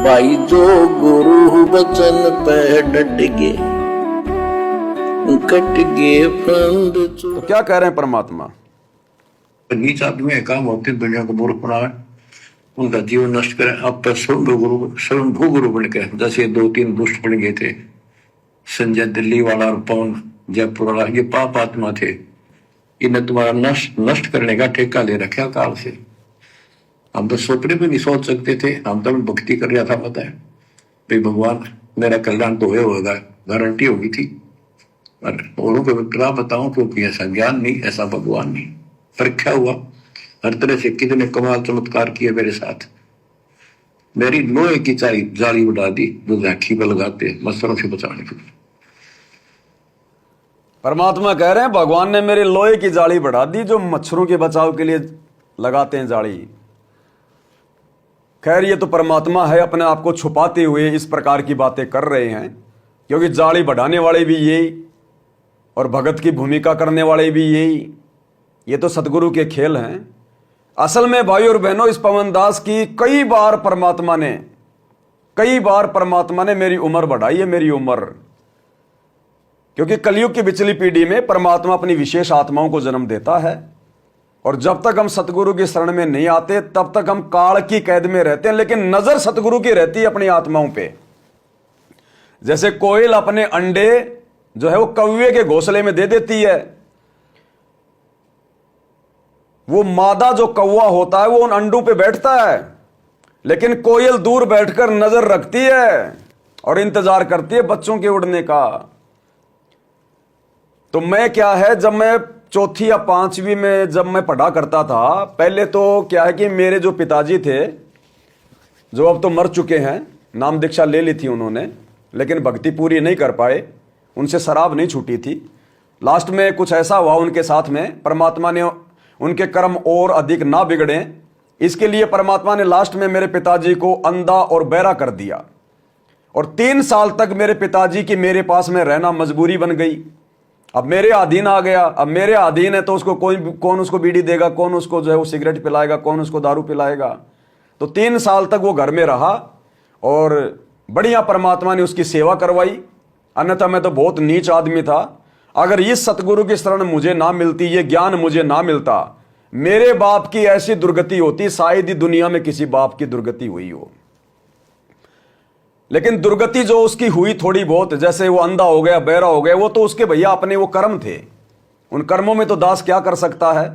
भाई जो गुरु बचन पे डट गए कट गए फंद। तो क्या कह रहे हैं परमात्मा? नीच आदमी है काम होते दुनिया को मूर्ख बनाए, उनका जीवन नष्ट करें। अब तो स्वयंभू गुरु बन के, जैसे 2-3 दुष्ट बन गए थे, संजय दिल्ली वाला और पवन जयपुर वाला, ये पाप आत्मा थे। इन्हें तुम्हारा नष्ट करने का ठेका ले रखा काल से। हम तो सपने भी नहीं सोच सकते थे। हम तो भक्ति कर रहा था, पता है भाई भगवान मेरा कल्याण तो होगा, गारंटी होगी थी। और औरों को क्या बताऊं, क्योंकि ऐसा ज्ञान नहीं, ऐसा भगवान नहीं। परीक्षा हुआ हर तरह से, कितने कमाल चमत्कार किए मेरे साथ। मेरी लोहे की जाली उड़ा दी जो राखी पर लगाते मच्छरों से बचाने के लिए। परमात्मा कह रहे हैं भगवान ने मेरे लोहे की जाली बढ़ा दी जो मच्छरों के बचाव के लिए लगाते हैं जाली। खैर ये तो परमात्मा है, अपने आप को छुपाते हुए इस प्रकार की बातें कर रहे हैं, क्योंकि जाली बढ़ाने वाले भी यही और भगत की भूमिका करने वाले भी यही। ये तो सतगुरु के खेल हैं। असल में भाई और बहनों, इस पवन दास की कई बार परमात्मा ने मेरी उम्र बढ़ाई है, मेरी उम्र। क्योंकि कलयुग की पिछली पीढ़ी में परमात्मा अपनी विशेष आत्माओं को जन्म देता है, और जब तक हम सतगुरु की शरण में नहीं आते तब तक हम काल की कैद में रहते हैं। लेकिन नजर सतगुरु की रहती है अपनी आत्माओं पे। जैसे कोयल अपने अंडे जो है वो कौवे के घोंसले में दे देती है, वो मादा जो कौवा होता है वो उन अंडों पे बैठता है, लेकिन कोयल दूर बैठकर नजर रखती है और इंतजार करती है बच्चों के उड़ने का। तो मैं क्या है, जब मैं 4वीं या 5वीं में जब मैं पढ़ा करता था, पहले तो क्या है कि मेरे जो पिताजी थे, जो अब तो मर चुके हैं, नाम दीक्षा ले ली थी उन्होंने, लेकिन भक्ति पूरी नहीं कर पाए, उनसे शराब नहीं छूटी थी। लास्ट में कुछ ऐसा हुआ उनके साथ में, परमात्मा ने उनके कर्म और अधिक ना बिगड़े, इसके लिए परमात्मा ने लास्ट में मेरे पिताजी को अंधा और बहरा कर दिया। और 3 साल तक मेरे पिताजी की मेरे पास में रहना मजबूरी बन गई। अब मेरे अधीन आ गया। अब मेरे अधीन है तो उसको कौन उसको बीड़ी देगा, कौन उसको जो है वो सिगरेट पिलाएगा, कौन उसको दारू पिलाएगा। तो 3 साल तक वो घर में रहा और बढ़िया परमात्मा ने उसकी सेवा करवाई। अन्यथा मैं तो बहुत नीच आदमी था। अगर इस सतगुरु की शरण मुझे ना मिलती, ये ज्ञान मुझे ना मिलता, मेरे बाप की ऐसी दुर्गति होती, शायद ही दुनिया में किसी बाप की दुर्गति हुई हो। लेकिन दुर्गति जो उसकी हुई थोड़ी बहुत, जैसे वो अंधा हो गया, बहरा हो गया, वो तो उसके भैया अपने वो कर्म थे। उन कर्मों में तो दास क्या कर सकता है,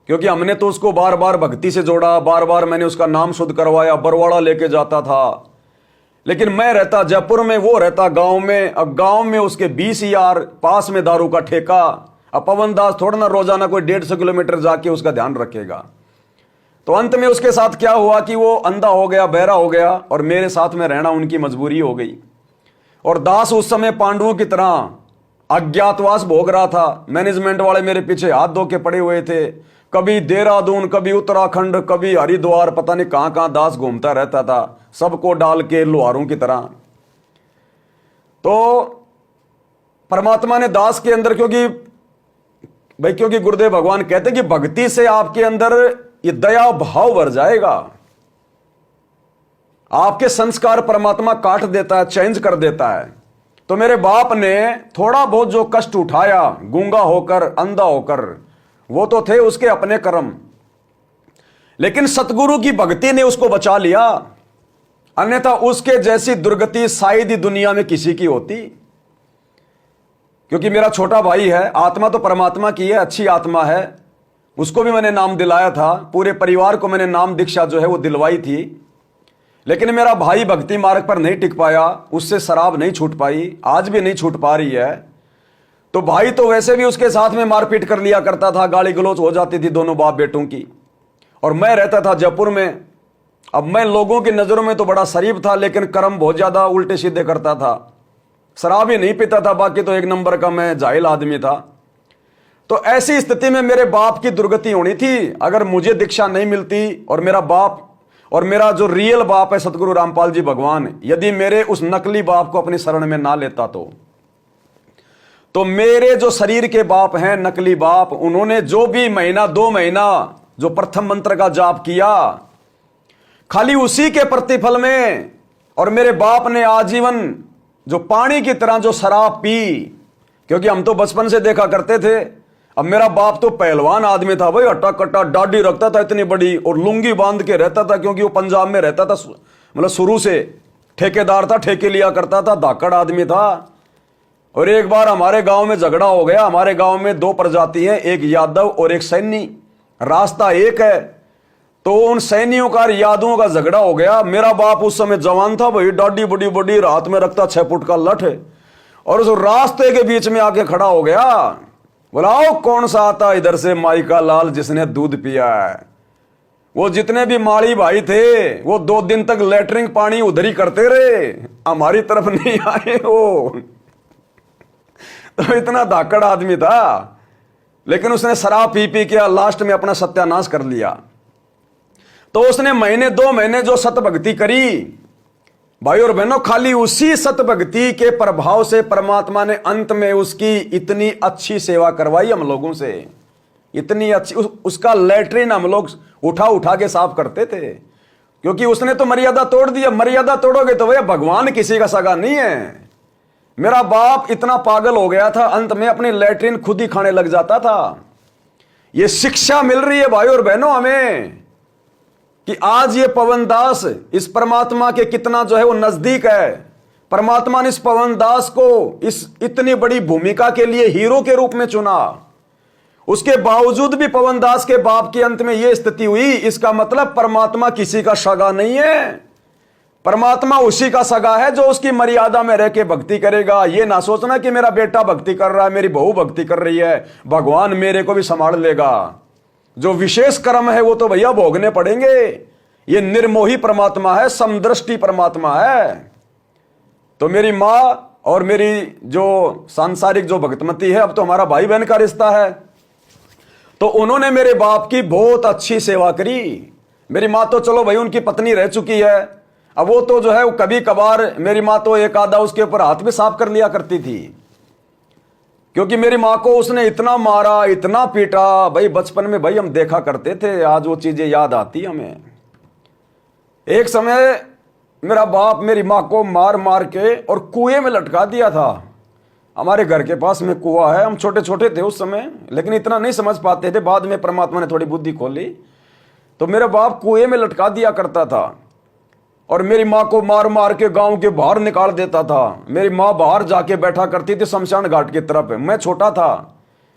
क्योंकि हमने तो उसको बार बार भक्ति से जोड़ा, बार बार मैंने उसका नाम शुद्ध करवाया, बरवाड़ा लेके जाता था। लेकिन मैं रहता जयपुर में, वो रहता गांव में। अब गांव में उसके 20 यार, पास में दारू का ठेका। अब पवन दास थोड़ा ना रोजाना कोई 150 किलोमीटर जाके उसका ध्यान रखेगा। तो अंत में उसके साथ क्या हुआ कि वो अंधा हो गया, बहरा हो गया, और मेरे साथ में रहना उनकी मजबूरी हो गई। और दास उस समय पांडवों की तरह अज्ञातवास भोग रहा था। मैनेजमेंट वाले मेरे पीछे हाथ धो के पड़े हुए थे। कभी देहरादून, कभी उत्तराखंड, कभी हरिद्वार, पता नहीं कहां कहां दास घूमता रहता था, सबको डाल के लोहारों की तरह। तो परमात्मा ने दास के अंदर, क्योंकि गुरुदेव भगवान कहते हैं कि भक्ति से आपके अंदर ये दया भाव भर जाएगा। आपके संस्कार परमात्मा काट देता है, चेंज कर देता है। तो मेरे बाप ने थोड़ा बहुत जो कष्ट उठाया, गूंगा होकर, अंधा होकर, वो तो थे उसके अपने कर्म। लेकिन सतगुरु की भक्ति ने उसको बचा लिया, अन्यथा उसके जैसी दुर्गति शायद ही दुनिया में किसी की होती। क्योंकि मेरा छोटा भाई है, आत्मा तो परमात्मा की है, अच्छी आत्मा है, उसको भी मैंने नाम दिलाया था। पूरे परिवार को मैंने नाम दीक्षा जो है वो दिलवाई थी। लेकिन मेरा भाई भक्ति मार्ग पर नहीं टिक पाया, उससे शराब नहीं छूट पाई, आज भी नहीं छूट पा रही है। तो भाई तो वैसे भी उसके साथ में मारपीट कर लिया करता था, गाली गलौज हो जाती थी दोनों बाप बेटों की। और मैं रहता था जयपुर में। अब मैं लोगों की नजरों में तो बड़ा शरीफ था, लेकिन कर्म बहुत ज्यादा उल्टे सीधे करता था। शराब ही नहीं पीता था, बाकी तो 1 नंबर का मैं जाहिल आदमी था। तो ऐसी स्थिति में मेरे बाप की दुर्गति होनी थी अगर मुझे दीक्षा नहीं मिलती। और मेरा बाप और मेरा जो रियल बाप है सतगुरु रामपाल जी भगवान, यदि मेरे उस नकली बाप को अपनी शरण में ना लेता तो मेरे जो शरीर के बाप हैं, नकली बाप, उन्होंने जो भी महीना 2 महीना जो प्रथम मंत्र का जाप किया, खाली उसी के प्रतिफल में और मेरे बाप ने आजीवन जो पानी की तरह जो शराब पी, क्योंकि हम तो बचपन से देखा करते थे। अब मेरा बाप तो पहलवान आदमी था भाई, हट्टा कट्टा दाढ़ी रखता था इतनी बड़ी, और लुंगी बांध के रहता था, क्योंकि वो पंजाब में रहता था, मतलब शुरू से ठेकेदार था, ठेके लिया करता था, धाकड़ आदमी था। और एक बार हमारे गांव में झगड़ा हो गया। हमारे गांव में दो प्रजाति हैं, एक यादव और एक सैनी, रास्ता एक है। तो उन सैनियों का यादवों का झगड़ा हो गया। मेरा बाप उस समय जवान था भाई, दाढ़ी बड़ी बड़ी, रात में रखता 6 फुट का लठ, और उस रास्ते के बीच में आके खड़ा हो गया। बोलाओ कौन सा आता इधर से माई का लाल जिसने दूध पिया है। वो जितने भी माड़ी भाई थे वो 2 दिन तक लेटरिंग पानी उधर ही करते रहे, हमारी तरफ नहीं आए वो। तो इतना धाकड़ आदमी था, लेकिन उसने शराब पी पी के लास्ट में अपना सत्यानाश कर लिया। तो उसने महीने 2 महीने जो सत भक्ति करी भाई और बहनों, खाली उसी सत भक्ति के प्रभाव से परमात्मा ने अंत में उसकी इतनी अच्छी सेवा करवाई हम लोगों से, इतनी अच्छी। उसका लेटरिन हम लोग उठा उठा के साफ करते थे, क्योंकि उसने तो मर्यादा तोड़ दी। मर्यादा तोड़ोगे तो भैया भगवान किसी का सगा नहीं है। मेरा बाप इतना पागल हो गया था, अंत में अपनी लेटरिन खुद ही खाने लग जाता था। यह शिक्षा मिल रही है भाई और बहनों हमें, कि आज ये पवन दास इस परमात्मा के कितना जो है वो नजदीक है। परमात्मा ने इस पवन दास को इस इतनी बड़ी भूमिका के लिए हीरो के रूप में चुना। उसके बावजूद भी पवन दास के बाप की अंत में यह स्थिति हुई। इसका मतलब परमात्मा किसी का सगा नहीं है। परमात्मा उसी का सगा है जो उसकी मर्यादा में रह के भक्ति करेगा। यह ना सोचना कि मेरा बेटा भक्ति कर रहा है, मेरी बहू भक्ति कर रही है, भगवान मेरे को भी संभाल लेगा। जो विशेष कर्म है वो तो भैया भोगने पड़ेंगे। ये निर्मोही परमात्मा है, समदृष्टि परमात्मा है। तो मेरी मां और मेरी जो सांसारिक जो भक्तमती है, अब तो हमारा भाई बहन का रिश्ता है, तो उन्होंने मेरे बाप की बहुत अच्छी सेवा करी। मेरी मां तो चलो भाई उनकी पत्नी रह चुकी है, अब वो तो जो है वो कभी कभार मेरी मां तो एक आधा उसके ऊपर हाथ भी साफ कर लिया करती थी, क्योंकि मेरी मां को उसने इतना मारा, इतना पीटा भाई। बचपन में भाई हम देखा करते थे, आज वो चीजें याद आती हमें। एक समय मेरा बाप मेरी मां को मार मार के और कुएं में लटका दिया था। हमारे घर के पास में कुआं है, हम छोटे छोटे थे उस समय, लेकिन इतना नहीं समझ पाते थे। बाद में परमात्मा ने थोड़ी बुद्धि खोली, तो मेरा बाप कुएं में लटका दिया करता था और मेरी मां को मार मार के गांव के बाहर निकाल देता था। मेरी मां बाहर जाके बैठा करती थी शमशान घाट की तरफ। मैं छोटा था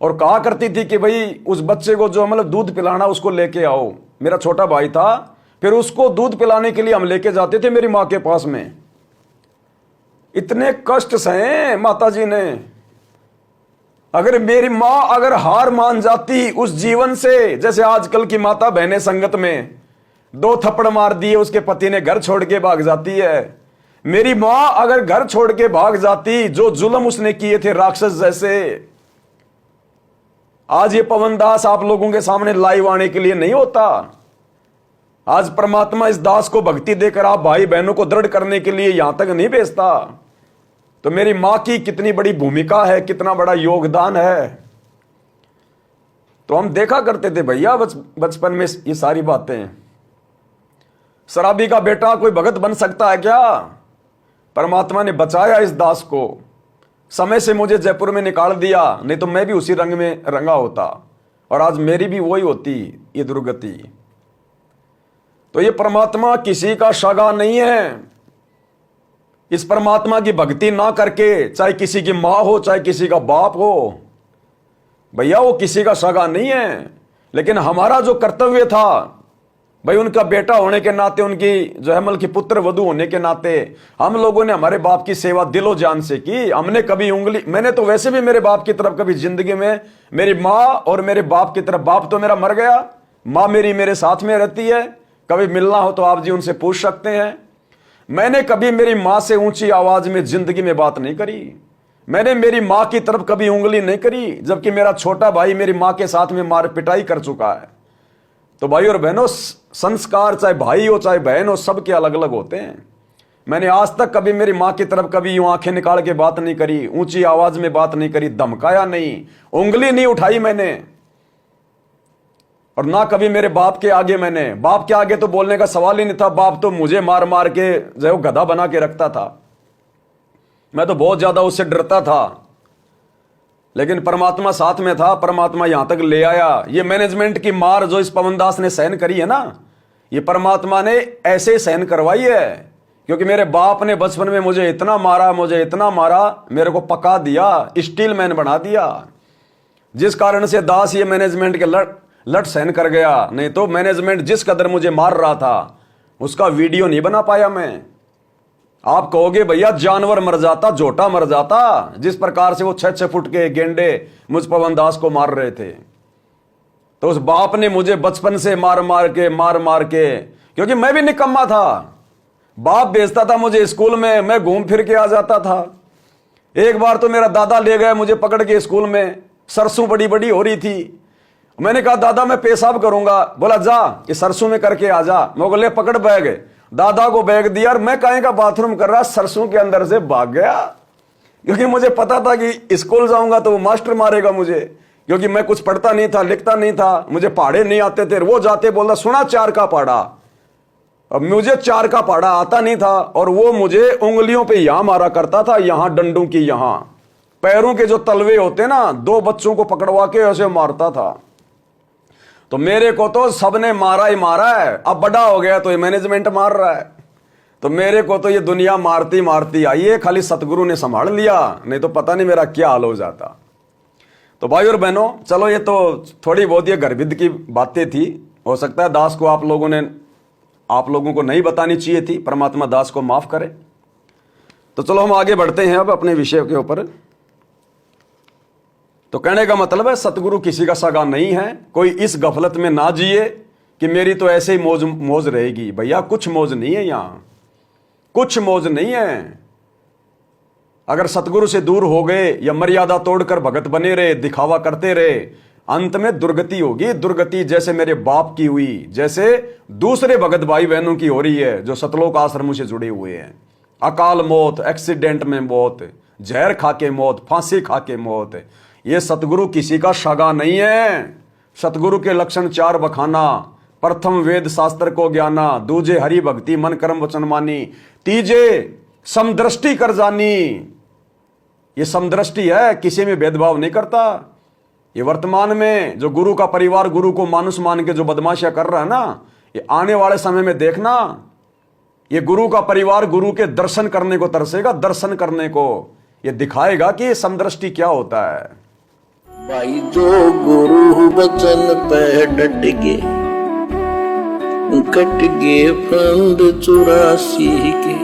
और कहा करती थी कि भाई उस बच्चे को जो मतलब दूध पिलाना उसको लेके आओ। मेरा छोटा भाई था, फिर उसको दूध पिलाने के लिए हम लेके जाते थे मेरी मां के पास में। इतने कष्ट सहे माता जी ने। अगर मेरी मां अगर हार मान जाती उस जीवन से, जैसे आजकल की माता बहनें संगत में 2 थप्पड़ मार दिए उसके पति ने घर छोड़ के भाग जाती है। मेरी मां अगर घर छोड़ के भाग जाती, जो जुल्म उसने किए थे राक्षस जैसे, आज ये पवन दास आप लोगों के सामने लाइव आने के लिए नहीं होता। आज परमात्मा इस दास को भक्ति देकर आप भाई बहनों को दृढ़ करने के लिए यहां तक नहीं भेजता। तो मेरी मां की कितनी बड़ी भूमिका है, कितना बड़ा योगदान है। तो हम देखा करते थे भैया बचपन में ये सारी बातें। शराबी का बेटा कोई भगत बन सकता है क्या? परमात्मा ने बचाया इस दास को। समय से मुझे जयपुर में निकाल दिया, नहीं तो मैं भी उसी रंग में रंगा होता और आज मेरी भी वही होती ये दुर्गति। तो ये परमात्मा किसी का सगा नहीं है। इस परमात्मा की भक्ति ना करके, चाहे किसी की मां हो चाहे किसी का बाप हो, भैया वो किसी का सगा नहीं है। लेकिन हमारा जो कर्तव्य था भाई, उनका बेटा होने के नाते, उनकी जो है मतलब की पुत्र वधु होने के नाते, हम लोगों ने हमारे बाप की सेवा दिलो जान से की। हमने कभी उंगली, मैंने तो वैसे भी मेरे बाप की तरफ कभी जिंदगी में, मेरी माँ और मेरे बाप की तरफ, बाप तो मेरा मर गया, माँ मेरी मेरे साथ में रहती है, कभी मिलना हो तो आप जी उनसे पूछ सकते हैं। मैंने कभी मेरी माँ से ऊंची आवाज में जिंदगी में बात नहीं करी। मैंने मेरी माँ की तरफ कभी उंगली नहीं करी, जबकि मेरा छोटा भाई मेरी माँ के साथ में मार पिटाई कर चुका है। तो भाई और बहनों, संस्कार चाहे भाई हो चाहे बहन हो, सबके अलग अलग होते हैं। मैंने आज तक कभी मेरी माँ की तरफ कभी यूं आंखें निकाल के बात नहीं करी, ऊंची आवाज में बात नहीं करी, धमकाया नहीं, उंगली नहीं उठाई मैंने। और ना कभी मेरे बाप के आगे बाप के आगे तो बोलने का सवाल ही नहीं था। बाप तो मुझे मार मार के जो है गधा बना के रखता था। मैं तो बहुत ज्यादा उससे डरता था, लेकिन परमात्मा साथ में था, परमात्मा यहां तक ले आया। ये मैनेजमेंट की मार जो इस पवन दास ने सहन करी है ना, ये परमात्मा ने ऐसे सहन करवाई है, क्योंकि मेरे बाप ने बचपन में मुझे इतना मारा, मेरे को पका दिया, स्टील मैन बना दिया, जिस कारण से दास ये मैनेजमेंट के लट सहन कर गया। नहीं तो मैनेजमेंट जिस कदर मुझे मार रहा था उसका वीडियो नहीं बना पाया मैं। आप कहोगे भैया जानवर मर जाता, जोटा मर जाता, जिस प्रकार से वो 6-6 फुट के गेंडे मुझ पवन दास को मार रहे थे। तो उस बाप ने मुझे बचपन से मार मार के, क्योंकि मैं भी निकम्मा था। बाप भेजता था मुझे स्कूल में, मैं घूम फिर के आ जाता था। एक बार तो मेरा दादा ले गया मुझे पकड़ के स्कूल में, सरसों बड़ी बड़ी हो रही थी। मैंने कहा दादा मैं पेशाब करूंगा। बोला जा ये सरसों में करके आ जा। मैं बोले पकड़ बैग। दादा को बैग दिया और मैं काहे का बाथरूम कर रहा, सरसों के अंदर से भाग गया, क्योंकि मुझे पता था कि स्कूल जाऊंगा तो वो मास्टर मारेगा मुझे, क्योंकि मैं कुछ पढ़ता नहीं था, लिखता नहीं था, मुझे पहाड़े नहीं आते थे। वो जाते बोलता सुना 4 का पहाड़ा। अब मुझे 4 का पहाड़ा आता नहीं था, और वो मुझे उंगलियों पे यहां मारा करता था, यहां डंडों की, यहां पैरों के जो तलवे होते ना, 2 बच्चों को पकड़वा के ऐसे मारता था। तो मेरे को तो सबने मारा ही मारा है। अब बड़ा हो गया तो ये मैनेजमेंट मार रहा है। तो मेरे को तो ये दुनिया मारती मारती आई है, खाली सतगुरु ने संभाल लिया, नहीं तो पता नहीं मेरा क्या हाल हो जाता। तो भाई और बहनों, चलो ये तो थोड़ी बहुत ये गर्भिद की बातें थी। हो सकता है दास को आप लोगों को नहीं बतानी चाहिए थी, परमात्मा दास को माफ करे। तो चलो हम आगे बढ़ते हैं अब अपने विषय के ऊपर। तो कहने का मतलब है सतगुरु किसी का सगा नहीं है। कोई इस गफलत में ना जिए कि मेरी तो ऐसे ही मौज रहेगी। भैया कुछ मौज नहीं है, यहां कुछ मौज नहीं है। अगर सतगुरु से दूर हो गए या मर्यादा तोड़कर भगत बने रहे, दिखावा करते रहे, अंत में दुर्गति होगी। दुर्गति जैसे मेरे बाप की हुई, जैसे दूसरे भगत भाई बहनों की हो रही है जो सतलोक आश्रमों से जुड़े हुए हैं। अकाल मौत, एक्सीडेंट में मौत, जहर खा के मौत, फांसी खा के मौत। ये सतगुरु किसी का सगा नहीं है। सतगुरु के लक्षण 4 बखाना। प्रथम वेद शास्त्र को ज्ञाना, दूजे हरि भक्ति मन कर्म वचन मानी, तीजे समदृष्टि कर जानी। ये समदृष्टि है, किसी में भेदभाव नहीं करता। ये वर्तमान में जो गुरु का परिवार गुरु को मानुष मान के जो बदमाशियां कर रहा है ना, ये आने वाले समय में देखना, ये गुरु का परिवार गुरु के दर्शन करने को तरसेगा, दर्शन करने को। ये दिखाएगा कि समदृष्टि क्या होता है। भाई जो गुरु बचन पे डट गे, कट गे फंद 84 के।